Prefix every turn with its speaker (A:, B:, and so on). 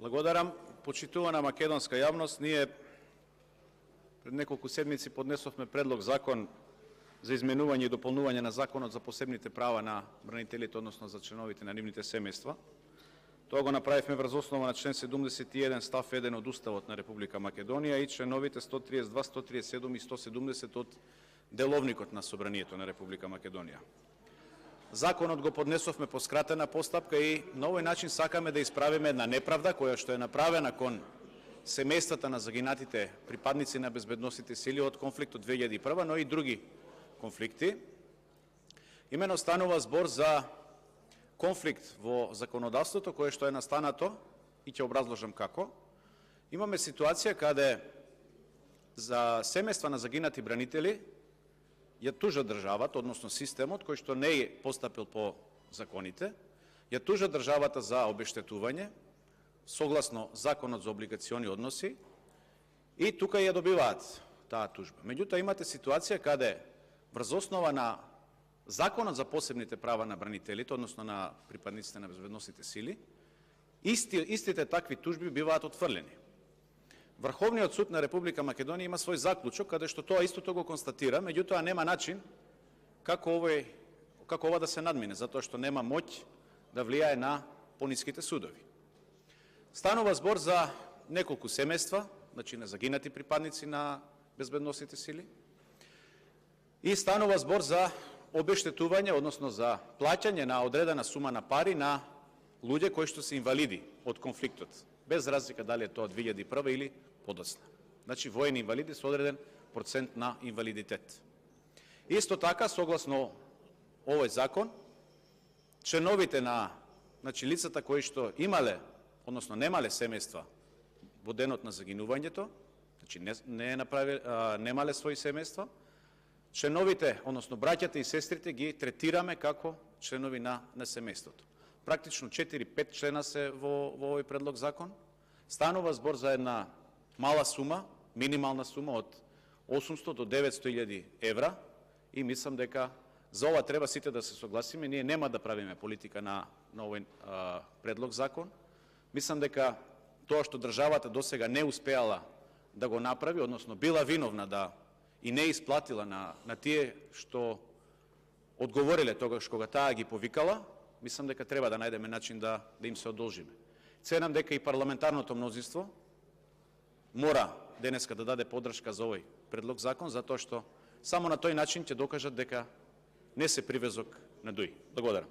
A: Благодарам. Почитувана македонска јавност, ние пред неколку седмици поднесовме предлог закон за изменување и дополнување на законот за посебните права на бранителите, односно за членовите на нивните семејства. Тоа го направивме врз основа на член 71 став 1 од Уставот на Република Македонија и членовите 132, 137 и 170 од Деловникот на Собранието на Република Македонија. Законот го поднесовме по скратена постапка и на овој начин сакаме да исправиме една неправда која што е направена кон семејствата на загинатите припадници на безбедносните сили од конфликтот 2001, но и други конфликти. Имено станува збор за конфликт во законодавството кое што е настанато и ќе образложам како. Имаме ситуација каде за семејства на загинати бранители ја тужа државата, односно системот, кој што не е постапил по законите, ја тужа државата за обештетување, согласно Законот за облигациони односи, и тука ја добиваат таа тужба. Меѓутоа имате ситуација каде врз основа на Законот за посебните права на бранителите, односно на припадниците на безбедносните сили, истите такви тужби биваат отфрлени. Врховниот суд на Република Македонија има свој заклучок, каде што тоа истото го констатира, меѓутоа нема начин како ова да се надмине, затоа што нема моќ да влијае на пониските судови. Станува збор за неколку семејства, значи на загинати припадници на безбедносните сили, и станува збор за обештетување, односно за плаќање на одредена сума на пари на луѓе кои што се инвалиди од конфликтот, без разлика дали е тоа 2001 или подоцна. Значи воени инвалиди со одреден процент на инвалидитет. Исто така, согласно овој закон, членовите на, значи лицата кои што имале, односно немале семејства во денот на загинувањето, значи немале своји семејства, членовите, односно браќата и сестрите ги третираме како членови на семејството. Практично 4-5 члена се во овој предлог закон. Станува збор за една мала сума, минимална сума од 800 до 900.000 евра и мислам дека за ова треба сите да се согласиме. Ние нема да правиме политика на овој предлог закон. Мислам дека тоа што државата досега не успеала да го направи, односно била виновна да и не исплатила на тие што одговориле тогаш кога таа ги повикала, мислам дека треба да најдеме начин да им се одолжиме. Ценам дека и парламентарното мнозинство мора денеска да даде поддршка за овој предлог закон, затоа што само на тој начин ќе докажат дека не се привезок на дуи. Благодарам.